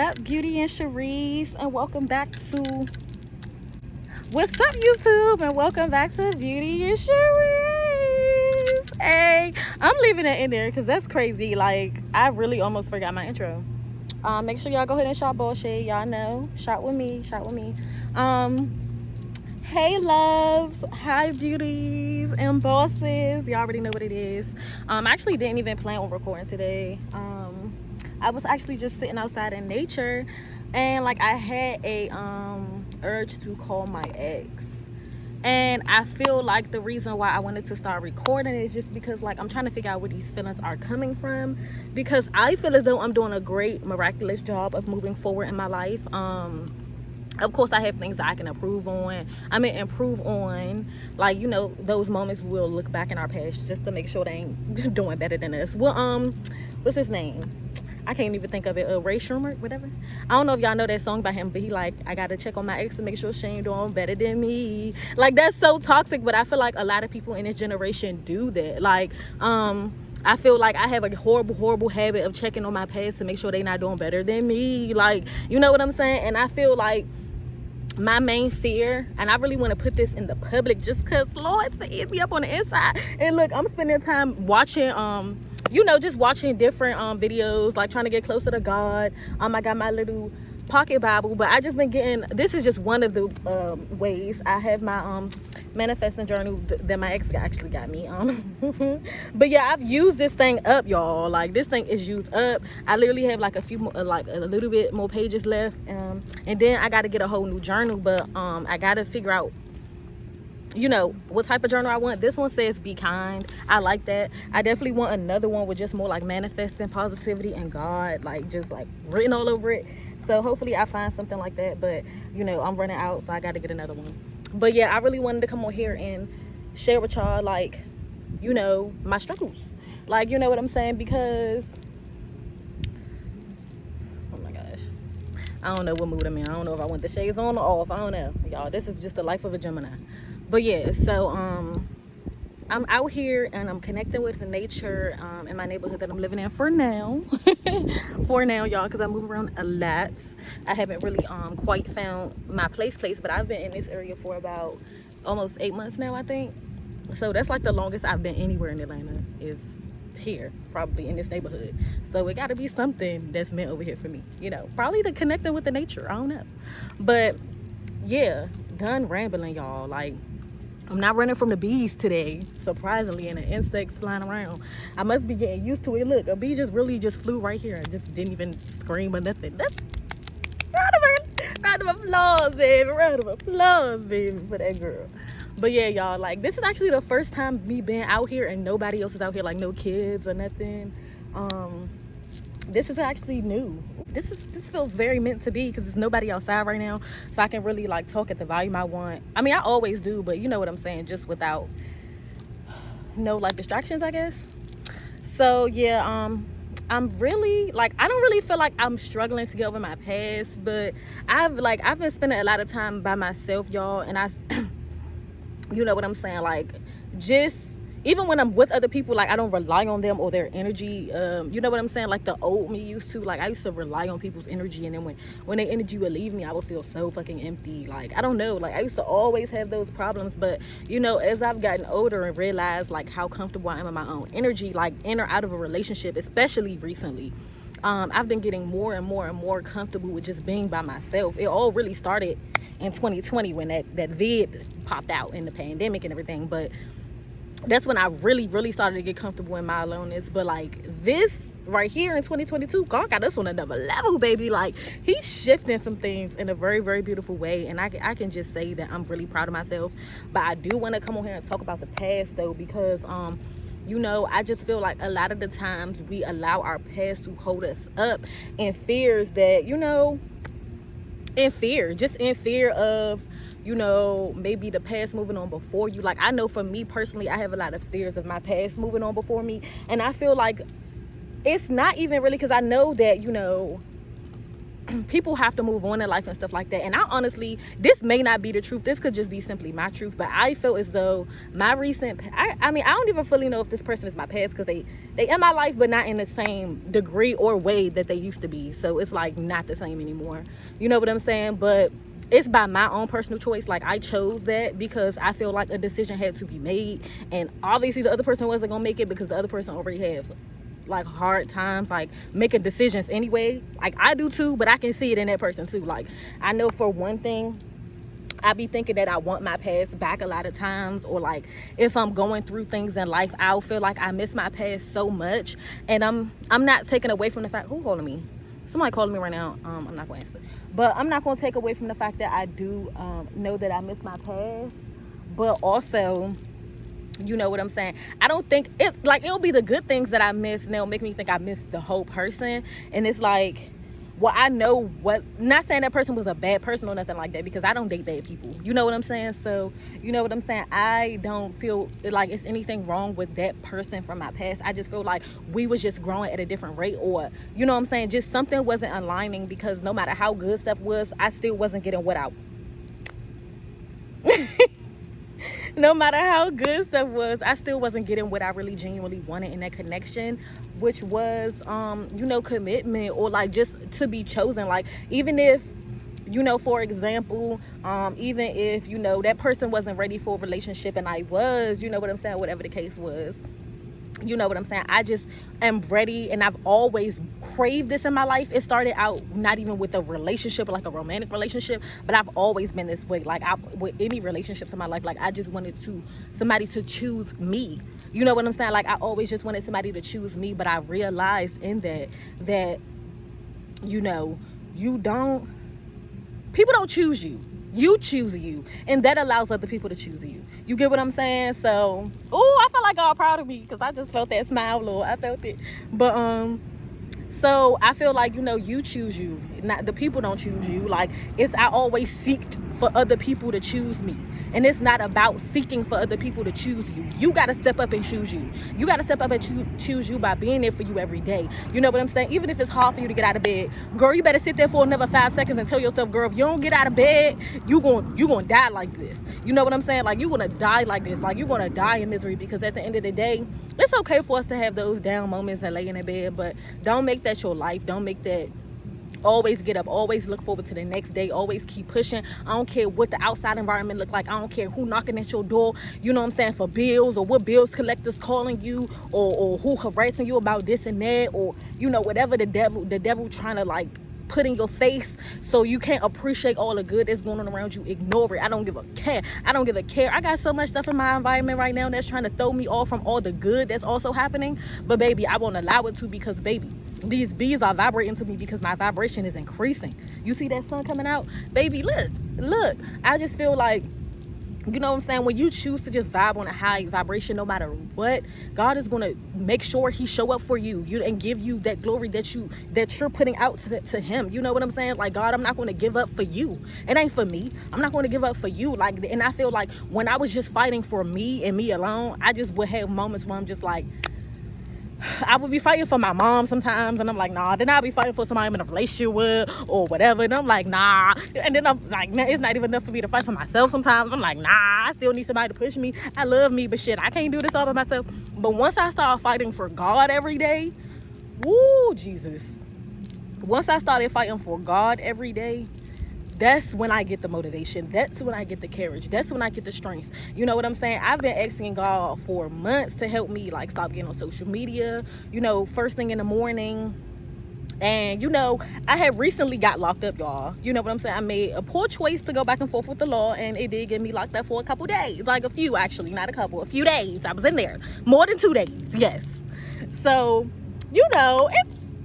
up, Beauty and Cherise, and welcome back to What's up, YouTube, and welcome back to Beauty and Cherise. Hey, I'm leaving it in there because that's crazy. Like, I really almost forgot my intro. Make sure y'all go ahead and shop bullshit. Y'all know, shop with me. Hey loves, hi beauties and bosses. Y'all already know what it is. I actually didn't even plan on recording today. I was actually just sitting outside in nature, and like I had a urge to call my ex. And I feel like the reason why I wanted to start recording is just because like I'm trying to figure out where these feelings are coming from, because I feel as though I'm doing a great miraculous job of moving forward in my life. Of course I have things that I can improve on. Like, you know, those moments we'll look back in our past just to make sure they ain't doing better than us. Well, what's his name? I can't even think of it. Ray Schumer, whatever. I don't know if y'all know that song by him, but he like, I gotta check on my ex to make sure she ain't doing better than me. Like, that's so toxic, but I feel like a lot of people in this generation do that. Like, I feel like I have a horrible habit of checking on my past to make sure they not doing better than me. Like, you know what I'm saying? And I feel like my main fear, and I really want to put this in the public just because Lord's to eat me up on the inside. And look, I'm spending time watching you know, just watching different videos, like trying to get closer to God. I got my little pocket Bible, but I just been getting, this is just one of the ways I have my manifesting journal that my ex actually got me. But yeah, I've used this thing up, y'all. Like, this thing is used up. I literally have like a few more, like a little bit more pages left, and then I got to get a whole new journal. But I got to figure out, you know, what type of journal I want. This one says be kind. I like that. I definitely want another one with just more like manifesting positivity and God, like just like written all over it. So hopefully I find something like that. But you know, I'm running out, so I got to get another one. But yeah, I really wanted to come on here and share with y'all, like, you know, my struggles. Like, you know what I'm saying? Because, oh my gosh, I don't know what mood I'm in. I don't know if I want the shades on or off. I don't know, y'all. This is just the life of a Gemini. But yeah, so I'm out here and I'm connecting with the nature in my neighborhood that I'm living in for now. For now, y'all, because I move around a lot. I haven't really quite found my place, but I've been in this area for about almost 8 months now, I think. So that's like the longest I've been anywhere in Atlanta, is here, probably in this neighborhood. So it got to be something that's meant over here for me, you know, probably the connecting with the nature. I don't know. But yeah, done rambling, y'all. Like, I'm not running from the bees today, surprisingly, and the insects flying around. I must be getting used to it. Look, a bee just flew right here and just didn't even scream or nothing. That's round of applause, baby. Round of applause, baby, for that girl. But yeah, y'all, like, this is actually the first time me being out here and nobody else is out here, like no kids or nothing. This is actually new. This feels very meant to be, because there's nobody outside right now, so I can really like talk at the volume I want. I mean, I always do, but you know what I'm saying, just without no like distractions, I guess. So yeah, I'm really like, I don't really feel like I'm struggling to get over my past, but I've been spending a lot of time by myself, y'all, and I you know what I'm saying, like, just even when I'm with other people, like, I don't rely on them or their energy. You know what I'm saying? Like the old me used to. Like, I used to rely on people's energy, and then when their energy would leave me, I would feel so fucking empty. Like, I don't know. Like, I used to always have those problems. But, you know, as I've gotten older and realized, like, how comfortable I am in my own energy, like, in or out of a relationship, especially recently, I've been getting more and more comfortable with just being by myself. It all really started in 2020 when that vid popped out in the pandemic and everything. But that's when I really started to get comfortable in my aloneness. But like this right here in 2022, God got us on another level, baby. Like, he's shifting some things in a very beautiful way, and I can just say that I'm really proud of myself. But I do want to come on here and talk about the past though, because you know, I just feel like a lot of the times we allow our past to hold us up in fears that, you know, in fear of, you know, maybe the past moving on before you. Like, I know for me personally, I have a lot of fears of my past moving on before me, and I feel like it's not even really, because I know that, you know, people have to move on in life and stuff like that. And I honestly, this may not be the truth, this could just be simply my truth, but I feel as though my recent, I mean, I don't even fully know if this person is my past, because they in my life, but not in the same degree or way that they used to be. So it's like not the same anymore, you know what I'm saying? But it's by my own personal choice. Like, I chose that because I feel like a decision had to be made, and obviously the other person wasn't gonna make it because the other person already has like hard times like making decisions anyway. Like, I do too, but I can see it in that person too. Like, I know for one thing, I be thinking that I want my past back a lot of times, or like if I'm going through things in life, I'll feel like I miss my past so much. And I'm not taking away from the fact, who calling me? Somebody calling me right now. I'm not gonna answer, but I'm not gonna take away from the fact that I do know that I miss my past. But also, you know what I'm saying, I don't think it, like, it'll be the good things that I miss and they'll make me think I miss the whole person. And it's like, well, I know what, not saying that person was a bad person or nothing like that, because I don't date bad people, you know what I'm saying? So, you know what I'm saying, I don't feel like it's anything wrong with that person from my past. I just feel like we was just growing at a different rate, or, you know what I'm saying, just something wasn't aligning, because no matter how good stuff was, I still wasn't getting what I no matter how good stuff was, I still wasn't getting what I really genuinely wanted in that connection, which was, you know, commitment, or like just to be chosen. Like, even if, you know, for example, even if, you know, that person wasn't ready for a relationship and I was, you know what I'm saying, whatever the case was, you know what I'm saying, I just am ready, and I've always craved this in my life. It started out not even with a relationship, like a romantic relationship, but I've always been this way. Like, with any relationships in my life, like, I just wanted somebody to choose me, you know what I'm saying? Like, I always just wanted somebody to choose me. But I realized in that you know, people don't choose you, you choose you, and that allows other people to choose you. You get what I'm saying? So, oh, I felt like God proud of me, because I just felt that smile, Lord. I felt it. But so I feel like, you know, you choose you, not the people don't choose you. Like, I always seeked for other people to choose me, and it's not about seeking for other people to choose you. You got to step up and choose you. You got to step up and choose you by being there for you every day. You know what I'm saying? Even if it's hard for you to get out of bed, girl, you better sit there for another 5 seconds and tell yourself, girl, if you don't get out of bed, you gonna die like this. You know what I'm saying? Like, you're gonna die like this. Like, you're gonna die in misery, because at the end of the day, it's okay for us to have those down moments and lay in the bed, but don't make that your life. Don't make that always get up, always look forward to the next day, always keep pushing. I don't care what the outside environment look like. I don't care who knocking at your door, you know what I'm saying, for bills, or what bills collectors calling you, or who harassing you about this and that, or, you know, whatever the devil trying to like put in your face so you can't appreciate all the good that's going on around you. Ignore it. I don't give a care. I got so much stuff in my environment right now that's trying to throw me off from all the good that's also happening, but baby, I won't allow it to, because baby, these bees are vibrating to me, because my vibration is increasing. You see that sun coming out, baby? Look, I just feel like, you know what I'm saying, when you choose to just vibe on a high vibration, no matter what, God is going to make sure he show up for you, and give you that glory that you're putting out to him. You know what I'm saying? Like, God, I'm not going to give up for you. It ain't for me. I'm not going to give up for you. Like, and I feel like when I was just fighting for me and me alone, I just would have moments where I'm just like, I would be fighting for my mom sometimes, and I'm like, nah. Then I'll be fighting for somebody I'm in a relationship with or whatever, and I'm like, nah. And then I'm like, man, it's not even enough for me to fight for myself sometimes. I'm like, nah, I still need somebody to push me. I love me, but shit, I can't do this all by myself. But once I start fighting for God every day, woo, Jesus. Once I started fighting for God every day, that's when I get the motivation. That's when I get the courage. That's when I get the strength. You know what I'm saying? I've been asking God for months to help me, like, stop getting on social media, you know, first thing in the morning. And, you know, I had recently got locked up, y'all. You know what I'm saying? I made a poor choice to go back and forth with the law, and it did get me locked up for a couple days. Like, a few, actually, not a couple, a few days. I was in there. More than 2 days, yes. So, you know,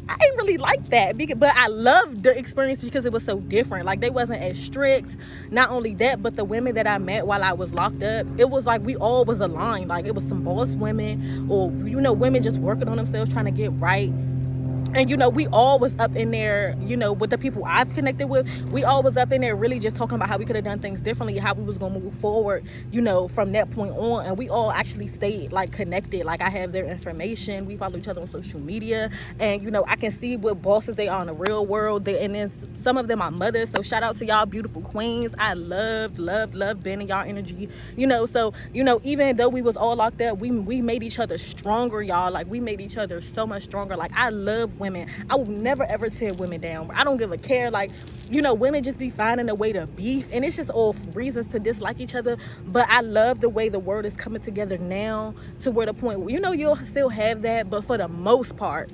I didn't really like that, but I loved the experience because it was so different. Like, they wasn't as strict. Not only that, but the women that I met while I was locked up, it was like we all was aligned. Like, it was some boss women, or, you know, women just working on themselves, trying to get right. And we all was up in there, with the people I've connected with. We all was up in there really just talking about how we could have done things differently, how we was gonna move forward, from that point on. And we all actually stayed like connected. Like, I have their information, we follow each other on social media, and I can see what bosses they are in the real world. And then some of them are mothers. So shout out to y'all beautiful queens. I loved being in y'all energy. So even though we was all locked up, we made each other stronger, y'all. Like, we made each other so much stronger. Like, I love women. I will never ever tear women down. I don't give a care. Like, women just be finding a way to beef, and it's just all reasons to dislike each other. But I love the way the world is coming together now, to where the point where you'll still have that, but for the most part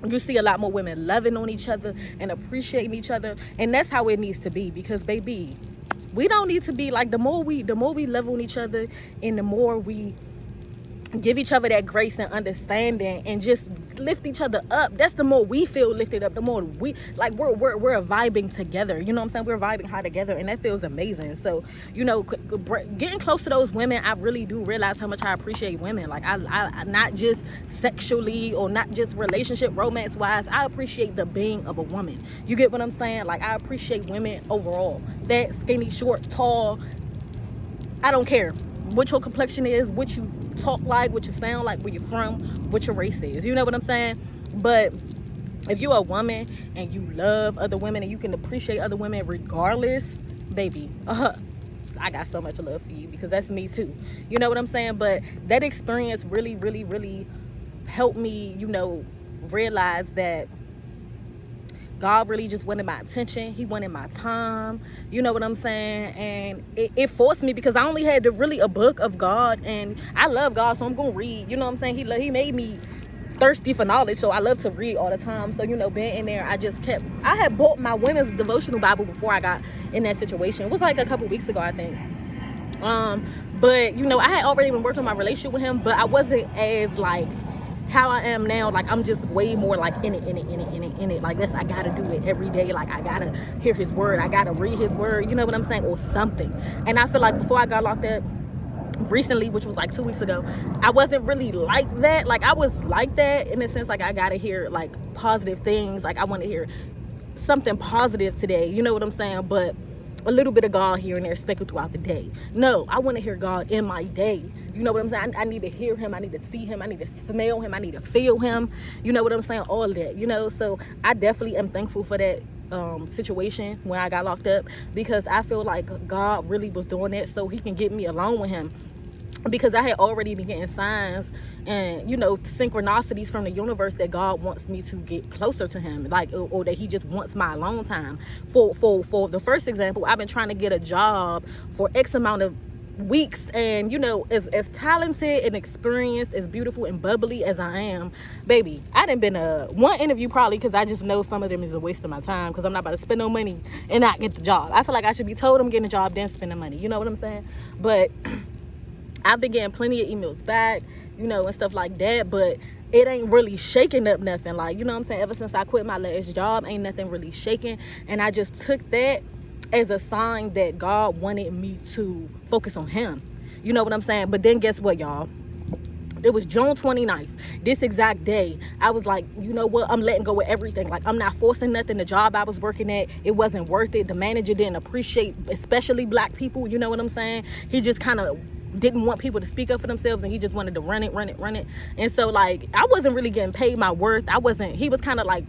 you see a lot more women loving on each other and appreciating each other. And that's how it needs to be, because baby, we don't need to be like, the more we love on each other, and the more we give each other that grace and understanding and just lift each other up, that's the more we feel lifted up, the more we like we're vibing together. You know what I'm saying? We're vibing high together, and that feels amazing. So getting close to those women, I really do realize how much I appreciate women. Like, I not just sexually or not just relationship romance wise, I appreciate the being of a woman. You get what I'm saying? Like, I appreciate women overall, fat, skinny, short, tall, I don't care what your complexion is, what you talk like, what you sound like, where you're from, what your race is. You know what I'm saying? But if you're a woman and you love other women and you can appreciate other women regardless, baby, I got so much love for you, because that's me too. You know what I'm saying? But that experience really, really, really helped me, realize that God really just wanted my attention. He wanted my time. You know what I'm saying? And it forced me, because I only had a book of God, and I love God, so I'm going to read. You know what I'm saying? He made me thirsty for knowledge, so I love to read all the time. So, being in there, I had bought my women's devotional Bible before I got in that situation. It was like a couple weeks ago, I think. But, I had already been working on my relationship with him, but I wasn't as like how I am now. Like, I'm just way more like in it. Like, I gotta do it every day. Like, I gotta hear his word, I gotta read his word, you know what I'm saying, or something. And I feel like before I got locked up recently, which was like 2 weeks ago, I wasn't really like that. Like, I was like that in the sense, like, I gotta hear like positive things. Like, I want to hear something positive today, you know what I'm saying? But a little bit of God here and there speckled throughout the day. No, I want to hear God in my day. You know what I'm saying? I need to hear him. I need to see him. I need to smell him. I need to feel him. You know what I'm saying? All of that, So I definitely am thankful for that situation when I got locked up, because I feel like God really was doing that so he can get me alone with him. Because I had already been getting signs and synchronicities from the universe that God wants me to get closer to him, like, or that he just wants my alone time. For the first example, I've been trying to get a job for X amount of weeks, and as talented and experienced, as beautiful and bubbly as I am, baby, I done been one interview, probably because I just know some of them is a waste of my time, because I'm not about to spend no money and not get the job. I feel like I should be told I'm getting a job, then spend the money. You know what I'm saying? But I've been getting plenty of emails back, and stuff like that, but it ain't really shaking up nothing. Like, you know what I'm saying? Ever since I quit my last job, ain't nothing really shaking. And I just took that as a sign that God wanted me to focus on him. You know what I'm saying? But then guess what, y'all? It was June 29th, this exact day. I was like, you know what? I'm letting go of everything. Like, I'm not forcing nothing. The job I was working at, it wasn't worth it. The manager didn't appreciate, especially black people. You know what I'm saying? He just kind of didn't want people to speak up for themselves, and he just wanted to run it. And so, like, I wasn't really getting paid my worth. He was kind of like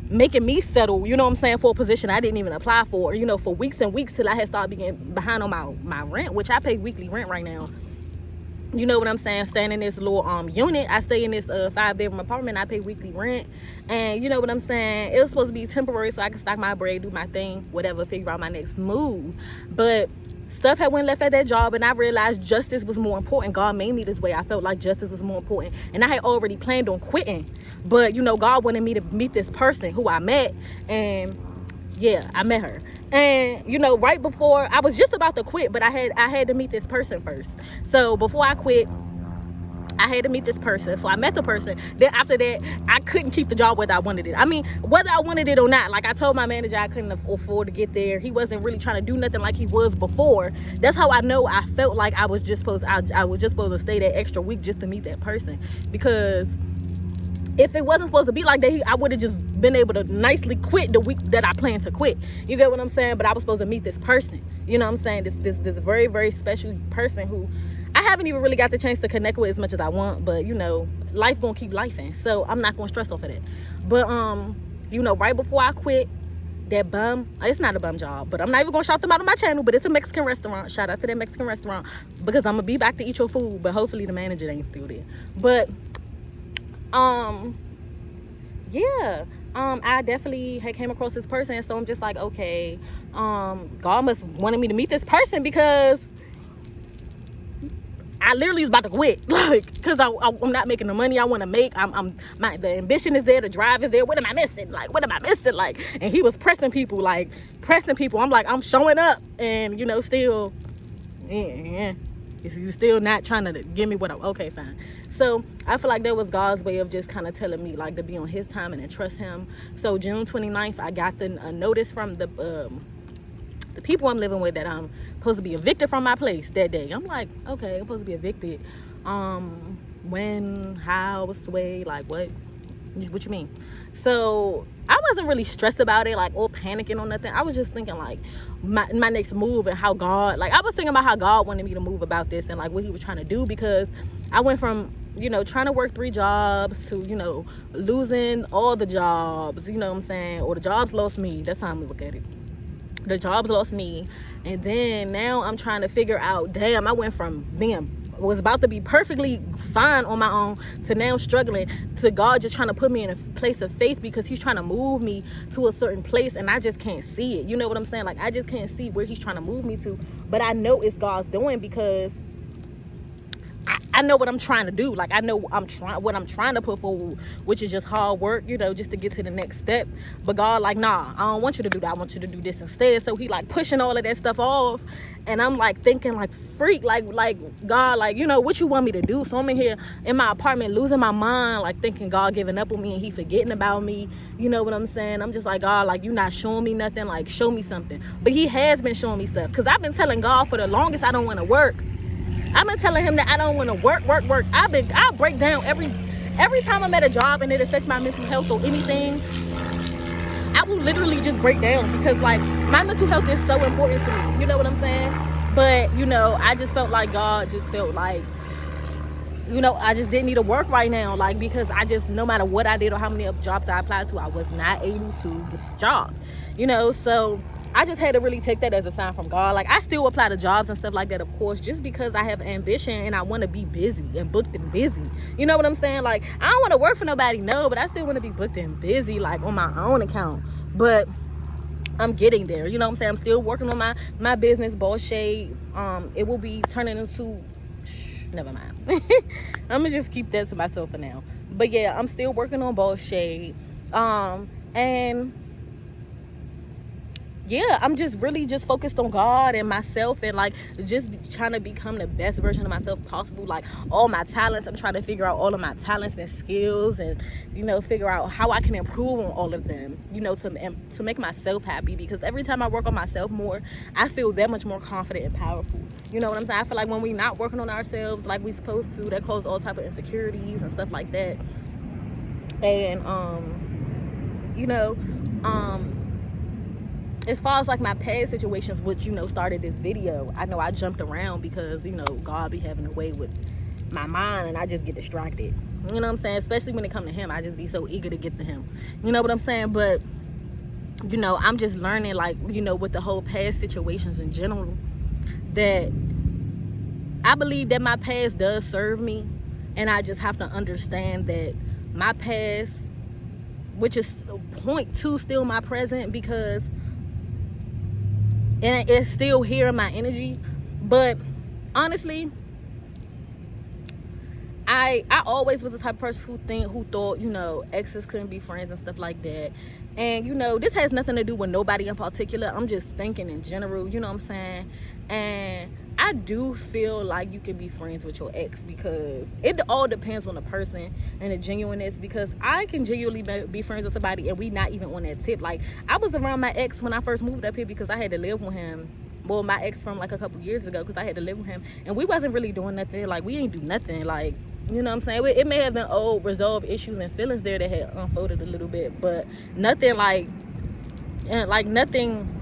making me settle, you know what I'm saying, for a position I didn't even apply for, for weeks and weeks, till I had started getting behind on my rent, which I pay weekly rent right now. You know what I'm saying? Staying in this little unit. I stay in this 5-bedroom apartment. I pay weekly rent. And you know what I'm saying? It was supposed to be temporary so I could stack my bread, do my thing, whatever, figure out my next move. But stuff had went left at that job, and I realized justice was more important. God made me this way. I felt like justice was more important. And I had already planned on quitting. But, God wanted me to meet this person who I met. And yeah, I met her. And right before I was just about to quit, but I had to meet this person first. So before I quit, I had to meet this person. So I met the person. Then after that, I couldn't keep the job whether I wanted it. I mean, whether I wanted it or not. Like, I told my manager I couldn't afford to get there. He wasn't really trying to do nothing like he was before. That's how I know I felt like I was just supposed to stay that extra week just to meet that person. Because if it wasn't supposed to be like that, I would have just been able to nicely quit the week that I planned to quit. You get what I'm saying? But I was supposed to meet this person. You know what I'm saying? This very, very special person who I haven't even really got the chance to connect with as much as I want. But, you know, life gonna keep lifing. So I'm not gonna stress off of that. But, you know, right before I quit, that bum, it's not a bum job, but I'm not even gonna shout them out on my channel, but it's a Mexican restaurant. Shout out to that Mexican restaurant, because I'm gonna be back to eat your food, but hopefully the manager ain't still there. But yeah, I definitely had came across this person, so I'm just like, okay, God must wanted me to meet this person, because I literally was about to quit, like, because I'm not making the money I want to make. The ambition is there, the drive is there. What am I missing? Like, what am I missing? Like, and he was pressing people. I'm like, I'm showing up, and you know, still, he's still not trying to give me what I'm. Okay, fine. So I feel like that was God's way of just kind of telling me, like, to be on His time and to trust Him. So June 29th, I got a notice from the people I'm living with that I'm supposed to be evicted from my place that day. I'm like, okay, I'm supposed to be evicted. When, how, what's the way, like, what you mean? So I wasn't really stressed about it, like, or panicking or nothing. I was just thinking, like, my next move, and how God, like, I was thinking about how God wanted me to move about this, and like what He was trying to do, because I went from, you know, trying to work 3 jobs to, you know, losing all the jobs, you know what I'm saying? Or the jobs lost me. That's how I'm gonna look at it. The jobs lost me, and then now I'm trying to figure out, damn, I went from was about to be perfectly fine on my own to now struggling, to God just trying to put me in a place of faith, because He's trying to move me to a certain place, and I just can't see it. You know what I'm saying? Like, I just can't see where He's trying to move me to, but I know it's God's doing, because I know what I'm trying to do. Like, I know what I'm trying to put forward, which is just hard work, you know, just to get to the next step. But God, like, nah, I don't want you to do that. I want you to do this instead. So He like pushing all of that stuff off. And I'm like thinking, like, freak, like God, like, you know, what you want me to do? So I'm in here in my apartment losing my mind, like thinking God giving up on me and He forgetting about me. You know what I'm saying? I'm just like, God, like, you not showing me nothing. Like, show me something. But He has been showing me stuff, because I've been telling God for the longest I don't want to work. I've been telling Him that I don't want to work. I break down every time I'm at a job and it affects my mental health or anything. I will literally just break down, because like my mental health is so important to me. You know what I'm saying? But you know, I just felt like God just felt like, you know, I just didn't need to work right now. Like, because I just, no matter what I did or how many jobs I applied to, I was not able to get the job. You know, so I just had to really take that as a sign from God. Like, I still apply to jobs and stuff like that, of course, just because I have ambition and I want to be busy and booked and busy. You know what I'm saying? Like, I don't want to work for nobody, no, but I still want to be booked and busy, like, on my own account. But I'm getting there. You know what I'm saying? I'm still working on my business, Boss Shade. It will be turning into... never mind. I'm going to just keep that to myself for now. But, yeah, I'm still working on Boss Shade. And... yeah, I'm just really just focused on God and myself, and like just trying to become the best version of myself possible. Like, all my talents, I'm trying to figure out all of my talents and skills, and you know, figure out how I can improve on all of them, you know, to make myself happy. Because every time I work on myself more, I feel that much more confident and powerful. You know what I'm saying? I feel like when we're not working on ourselves like we supposed to, that causes all type of insecurities and stuff like that. And you know, as far as like my past situations, which, you know, started this video, I know I jumped around because, you know, God be having a way with my mind, and I just get distracted. You know what I'm saying? Especially when it comes to Him, I just be so eager to get to Him. You know what I'm saying? But, you know, I'm just learning, like, you know, with the whole past situations in general, that I believe that my past does serve me, and I just have to understand that my past, which is point two, still my present, because and it's still here in my energy. But honestly, I always was the type of person who thought, you know, exes couldn't be friends and stuff like that. And, you know, this has nothing to do with nobody in particular. I'm just thinking in general, you know what I'm saying? And I do feel like you can be friends with your ex, because it all depends on the person and the genuineness. Because I can genuinely be friends with somebody and we not even on that tip. Like, I was around my ex when I first moved up here because I had to live with him. Well, my ex from like a couple years ago, because I had to live with him, and we wasn't really doing nothing. Like, we ain't do nothing. Like, You know what I'm saying? It may have been old resolved issues and feelings there that had unfolded a little bit, but nothing like nothing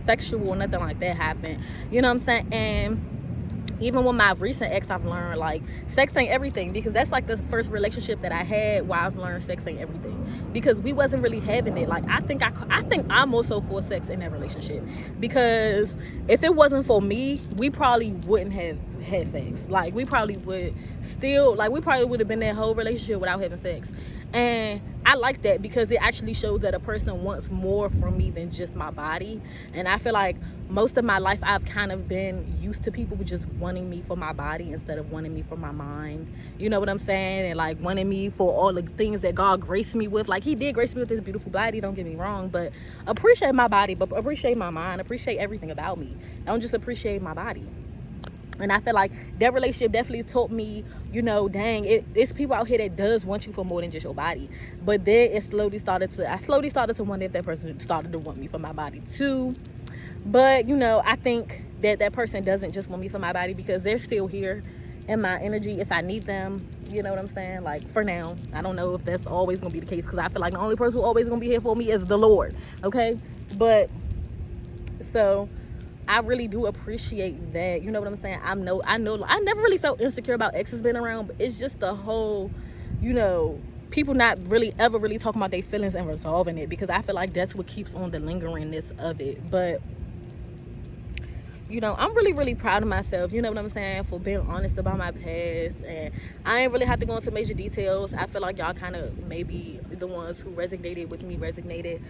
sexual, nothing like that happened. You know what I'm saying? And even with my recent ex, I've learned like sex ain't everything, because that's like the first relationship that I had where I've learned sex ain't everything, because we wasn't really having it. Like I think I'm also for sex in that relationship, because if it wasn't for me, we probably wouldn't have had sex. Like we probably would have been that whole relationship without having sex. And I like that, because it actually shows that a person wants more from me than just my body. And I feel like most of my life I've kind of been used to people just wanting me for my body instead of wanting me for my mind. You know what I'm saying? And like wanting me for all the things that God graced me with. Like he did grace me with this beautiful body, don't get me wrong, but appreciate my body, but appreciate my mind, appreciate everything about me. Don't just appreciate my body. And I feel like that relationship definitely taught me, you know, dang, it's people out here that does want you for more than just your body. But then I slowly started to wonder if that person started to want me for my body too. But, you know, I think that person doesn't just want me for my body, because they're still here in my energy if I need them. You know what I'm saying? Like, for now. I don't know if that's always going to be the case, because I feel like the only person who's always going to be here for me is the Lord. Okay? But, so I really do appreciate that. You know what I'm saying? I know I never really felt insecure about exes being around, but it's just the whole, you know, people not really ever really talking about their feelings and resolving it, because I feel like that's what keeps on the lingeringness of it. But you know, I'm really, really proud of myself, you know what I'm saying, for being honest about my past. And I ain't really have to go into major details. I feel like y'all kind of, maybe the ones who resonated with me resonated.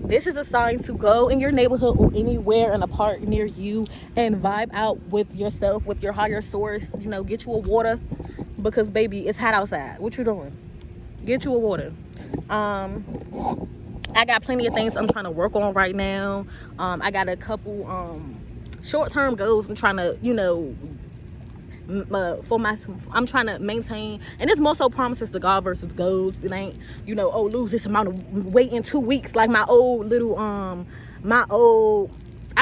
This is a sign to go in your neighborhood or anywhere in a park near you and vibe out with yourself, with your higher source. You know, get you a water, because baby, it's hot outside. What you doing? Get you a water. I got plenty of things I'm trying to work on right now. I got a couple short-term goals I'm trying to, you know, I'm trying to maintain, and it's more so promises to God versus goals. It ain't, you know, oh, lose this amount of weight in 2 weeks, like my old little I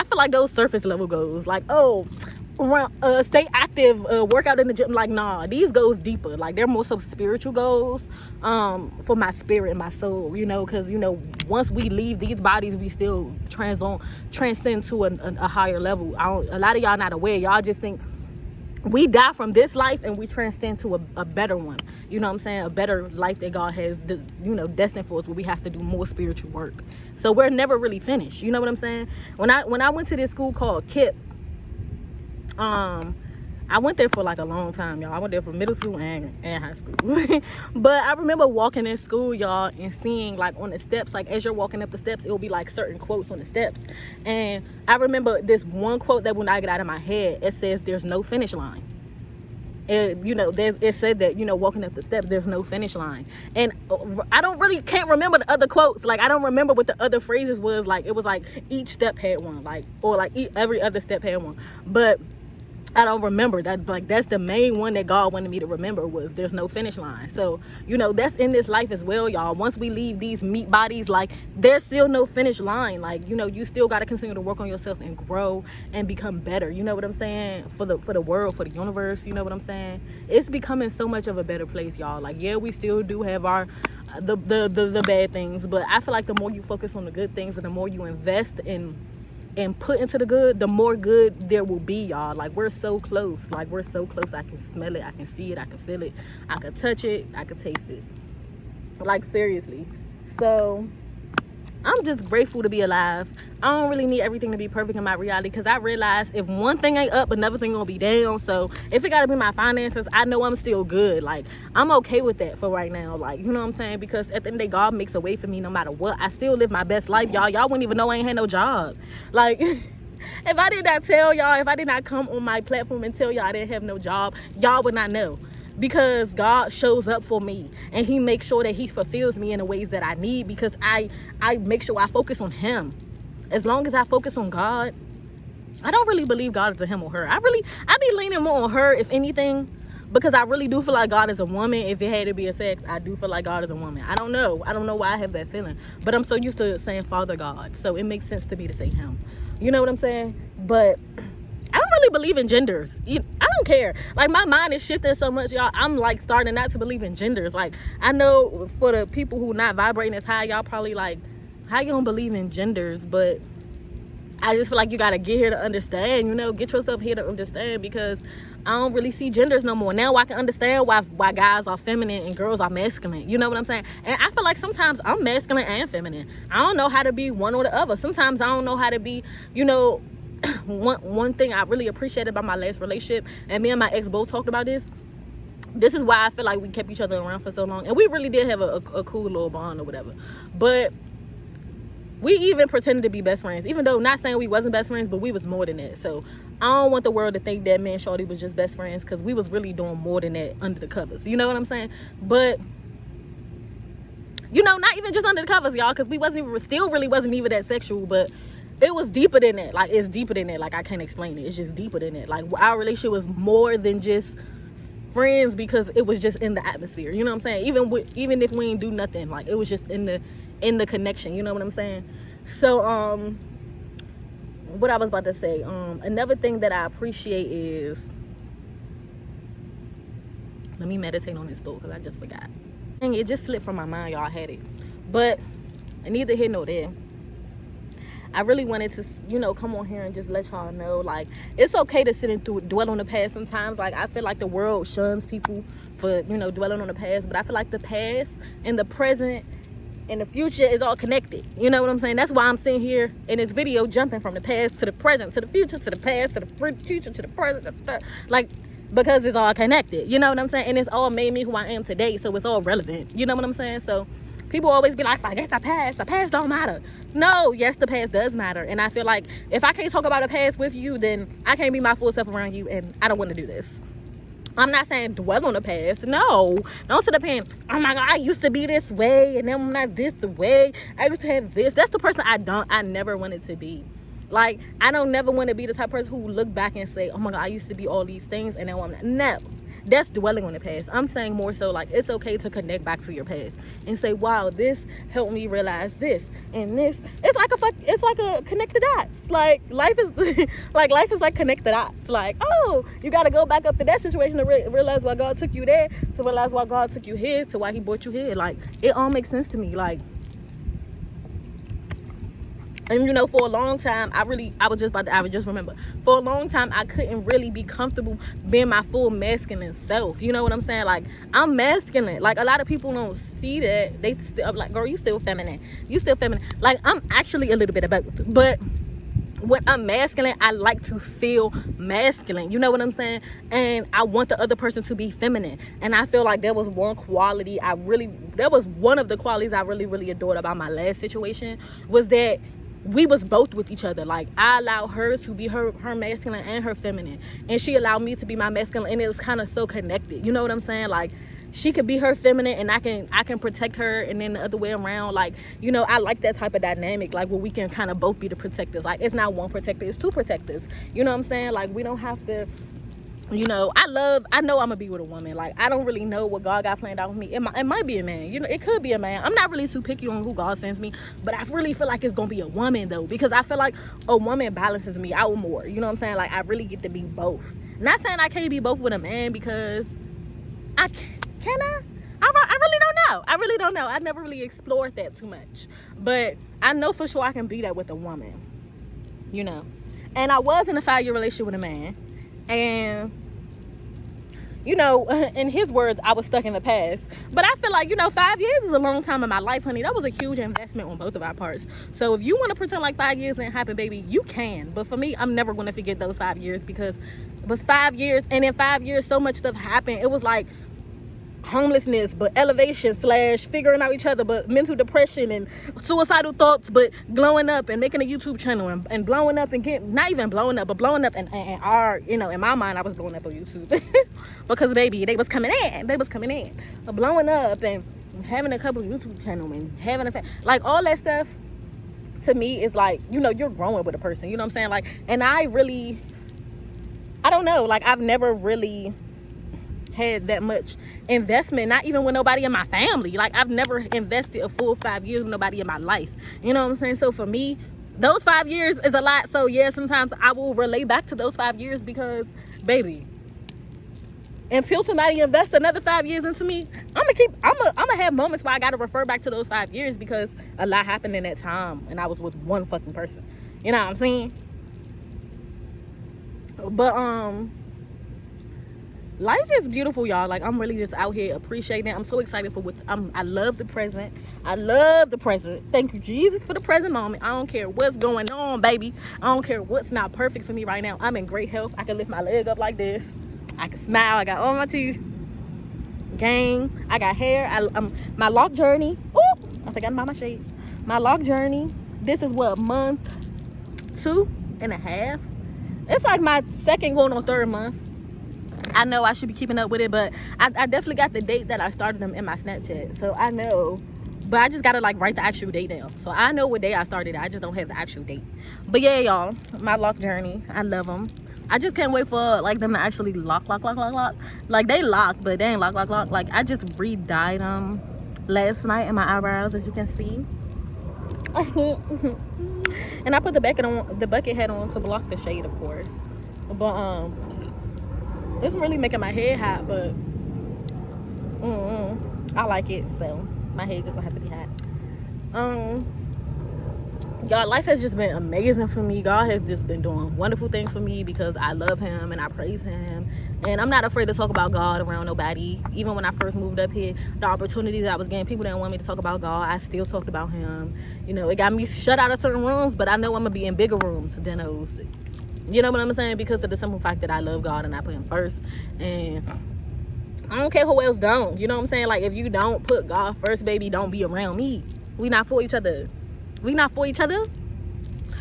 feel like those surface level goals, like, oh, stay active, work out in the gym. Like, nah, these goes deeper. Like, they're more so spiritual goals for my spirit and my soul, you know, because, you know, once we leave these bodies, we still transcend to a higher level. A lot of y'all not aware. Y'all just think we die from this life and we transcend to a better one. You know what I'm saying? A better life that God has, you know, destined for us, where we have to do more spiritual work. So we're never really finished. You know what I'm saying? When I went to this school called KIPP, I went there for like a long time, y'all. I went there for middle school and high school. But I remember walking in school, y'all, and seeing like on the steps, like as you're walking up the steps, it will be like certain quotes on the steps. And I remember this one quote that when I get out of my head, it says, "There's no finish line." And, you know, it said that, you know, walking up the steps, there's no finish line. And can't remember the other quotes. Like, I don't remember what the other phrases was. Like, it was like each step had one, like, or like every other step had one. But I don't remember that. Like, that's the main one that God wanted me to remember, was there's no finish line. So, you know, that's in this life as well, y'all. Once we leave these meat bodies, like, there's still no finish line. Like, you know, you still got to continue to work on yourself and grow and become better. You know what I'm saying? For the world, for the universe. You know what I'm saying? It's becoming so much of a better place, y'all. Like, yeah, we still do have our the bad things, but I feel like the more you focus on the good things and the more you invest and put into the good, the more good there will be, y'all. Like, we're so close. Like, we're so close. I can smell it, I can see it, I can feel it, I can touch it, I can taste it. Like, seriously. So I'm just grateful to be alive. I don't really need everything to be perfect in my reality, because I realize if one thing ain't up, another thing gonna be down. So if it gotta be my finances, I know I'm still good. Like, I'm okay with that for right now. Like, you know what I'm saying? Because at the end of the day, God makes a way for me no matter what. I still live my best life, y'all. Y'all wouldn't even know I ain't had no job. Like, if I did not tell y'all, if I did not come on my platform and tell y'all I didn't have no job, y'all would not know. Because God shows up for me, and he makes sure that he fulfills me in the ways that I need, because I make sure I focus on him. As long as I focus on God, I don't really believe God is a him or her. I be leaning more on her, if anything, because I really do feel like God is a woman. If it had to be a sex, I do feel like God is a woman. I don't know why I have that feeling, but I'm so used to saying Father God, so it makes sense to me to say him. You know what I'm saying? But I don't really really believe in genders. I don't care. Like, my mind is shifting so much, y'all. I'm like starting not to believe in genders. Like, I know for the people who not vibrating as high, y'all probably like, how you don't believe in genders? But I just feel like you gotta get here to understand, you know, get yourself here to understand, because I don't really see genders no more. Now I can understand why guys are feminine and girls are masculine. You know what I'm saying? And I feel like sometimes I'm masculine and feminine. I don't know how to be one or the other. Sometimes I don't know how to be, you know, one thing I really appreciated about my last relationship, and me and my ex both talked about this is why I feel like we kept each other around for so long, and we really did have a cool little bond or whatever. But we even pretended to be best friends, even though, not saying we wasn't best friends, but we was more than that. So I don't want the world to think that me and Shorty was just best friends, because we was really doing more than that under the covers. You know what I'm saying? But, you know, not even just under the covers, y'all, because we still wasn't even that sexual, but it was deeper than that. Like, it's deeper than that. Like, I can't explain it. It's just deeper than that. Like, our relationship was more than just friends, because it was just in the atmosphere. You know what I'm saying? Even if we ain't do nothing, like, it was just in the connection. You know what I'm saying? So what I was about to say, another thing that I appreciate is, let me meditate on this though, because I just forgot. Dang, it just slipped from my mind, y'all. I had it, but neither here nor there. I really wanted to, you know, come on here and just let y'all know, like, it's okay to sit and dwell on the past sometimes. Like, I feel like the world shuns people for, you know, dwelling on the past, but I feel like the past and the present and the future is all connected. You know what I'm saying? That's why I'm sitting here in this video jumping from the past to the present to the future to the past to the future to the present, like, because it's all connected. You know what I'm saying? And it's all made me who I am today, so it's all relevant. You know what I'm saying? So people always be like, forget the past don't matter. No, yes, the past does matter. And I feel like if I can't talk about the past with you, then I can't be my full self around you, and I don't want to do this. I'm not saying dwell on the past. No, don't sit up here and, oh my God, I used to be this way, and then I'm not this the way. I used to have this. That's the person I never wanted to be. Like, I don't never want to be the type of person who look back and say, oh my God, I used to be all these things, and now I'm not. No, that's dwelling on the past. I'm saying more so, like, it's okay to connect back to your past and say, wow, this helped me realize this and this. It's like a connect the dots. Like, life is like connect the dots. Like, oh, you got to go back up to that situation to realize why God took you there, to realize why God took you here, to why he brought you here. Like, it all makes sense to me. Like, and you know, for a long time, I just remember, for a long time, I couldn't really be comfortable being my full masculine self. You know what I'm saying? Like, I'm masculine. Like, a lot of people don't see that. They still like, girl, you still feminine. You still feminine. Like, I'm actually a little bit of both. But when I'm masculine, I like to feel masculine. You know what I'm saying? And I want the other person to be feminine. And I feel like there was one quality that was one of the qualities I really, really adored about my last situation, was that we was both with each other. Like, I allowed her to be her masculine and her feminine, and she allowed me to be my masculine, and it was kind of so connected. You know what I'm saying? Like, she could be her feminine, and I can protect her, and then the other way around. Like, you know, I like that type of dynamic, like, where we can kind of both be the protectors. Like, it's not one protector, it's two protectors. You know what I'm saying? Like, we don't have to, you know, I know I'm gonna be with a woman. Like, I don't really know what God got planned out with me. It might be a man. You know, it could be a man. I'm not really too picky on who God sends me, but I really feel like it's gonna be a woman though, because I feel like a woman balances me out more. You know what I'm saying? Like, I really get to be both. Not saying I can't be both with a man, because I can I really don't know. I really don't know. I never really explored that too much, but I know for sure I can be that with a woman. You know, and I was in a 5-year relationship with a man, and you know, in his words, I was stuck in the past. But I feel like, you know, 5 years is a long time in my life, honey. That was a huge investment on both of our parts. So if you want to pretend like 5 years didn't happen, baby, you can. But for me, I'm never going to forget those 5 years, because it was 5 years. And in 5 years, so much stuff happened. It was like homelessness, but elevation / figuring out each other, but mental depression and suicidal thoughts, but glowing up and making a YouTube channel and blowing up and getting, not even blowing up, but blowing up, and our, you know, in my mind, I was blowing up on YouTube because, baby, they was coming in, but blowing up and having a couple of YouTube channels and having like, all that stuff to me is like, you know, you're growing with a person, you know what I'm saying? Like, and I don't know, like, I've never really had that much investment, not even with nobody in my family. Like, I've never invested a full 5 years with nobody in my life. You know what I'm saying? So for me, those 5 years is a lot. So yeah, sometimes I will relate back to those 5 years because, baby, until somebody invests another 5 years into me, I'm gonna have moments where I gotta refer back to those 5 years because a lot happened in that time and I was with one fucking person. You know what I'm saying? But life is beautiful, y'all. Like, I'm really just out here appreciating it. I'm so excited for what I love the present. I love the present. Thank you, Jesus, for the present moment. I don't care what's going on, baby. I don't care what's not perfect for me right now. I'm in great health. I can lift my leg up like this. I can smile. I got all my teeth. Gang. I got hair. My lock journey. Oh, I forgot about my shades. My lock journey. This is what, month 2.5. It's like my second going on third month. I know I should be keeping up with it, but I definitely got the date that I started them in my Snapchat. So I know, but I just gotta like write the actual date down. So I know what day I started it. I just don't have the actual date. But yeah, y'all, my lock journey. I love them. I just can't wait for like them to actually lock. Like they lock, but they ain't lock. Like I just re-dyed them last night in my eyebrows, as you can see. And I put the bucket head on to block the shade, of course. But it's really making my head hot, but I like it, so my head just gonna have to be hot. Y'all, life has just been amazing for me. God has just been doing wonderful things for me because I love him and I praise him, and I'm not afraid to talk about God around nobody. Even when I first moved up here, the opportunities I was getting, people didn't want me to talk about God. I still talked about him. You know, it got me shut out of certain rooms, but I know I'm gonna be in bigger rooms than those. You know what I'm saying? Because of the simple fact that I love God and I put him first. And I don't care who else don't. You know what I'm saying? Like, if you don't put God first, baby, don't be around me. We not for each other. We not for each other.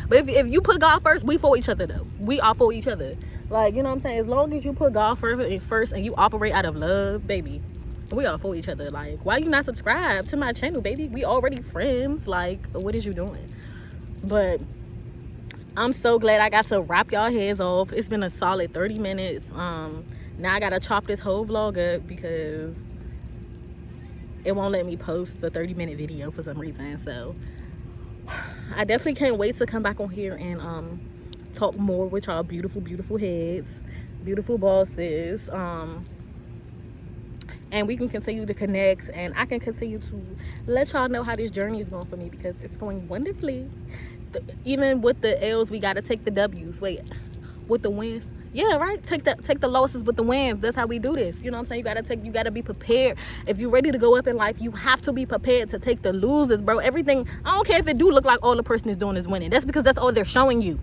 But if you put God first, we for each other, though. We are for each other. Like, you know what I'm saying? As long as you put God first and you operate out of love, baby, we are for each other. Like, why you not subscribed to my channel, baby? We already friends. Like, what is you doing? But I'm so glad I got to wrap y'all heads off. It's been a solid 30 minutes. Now I gotta chop this whole vlog up because it won't let me post the 30-minute video for some reason. So I definitely can't wait to come back on here and talk more with y'all beautiful heads, beautiful bosses. And we can continue to connect, and I can continue to let y'all know how this journey is going for me because it's going wonderfully. Even with the L's, we gotta take the W's. Wait, with the wins, yeah, right. Take the losses with the wins. That's how we do this. You know what I'm saying? You gotta be prepared. If you're ready to go up in life, you have to be prepared to take the losses, bro. Everything. I don't care if it do look like all the person is doing is winning. That's because that's all they're showing you.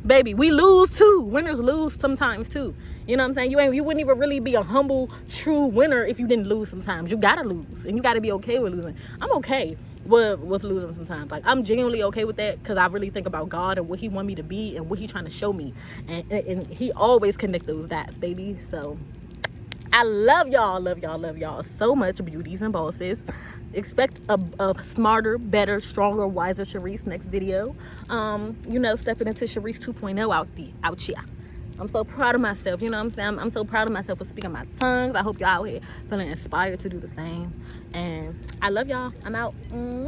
Baby, we lose too. Winners lose sometimes too. You know what I'm saying? You wouldn't even really be a humble, true winner if you didn't lose sometimes. You gotta lose, and you gotta be okay with losing. I'm okay with losing sometimes. Like, I'm genuinely okay with that because I really think about God and what he want me to be and what he trying to show me, and he always connect those dots, baby. So I love y'all so much, beauties and bosses. Expect a smarter, better, stronger, wiser Sharice next video. You know, stepping into Sharice 2.0 out here. I'm so proud of myself. You know what I'm saying? I'm so proud of myself for speaking my tongues. I hope y'all out here feeling inspired to do the same. And I love y'all. I'm out. Mwah!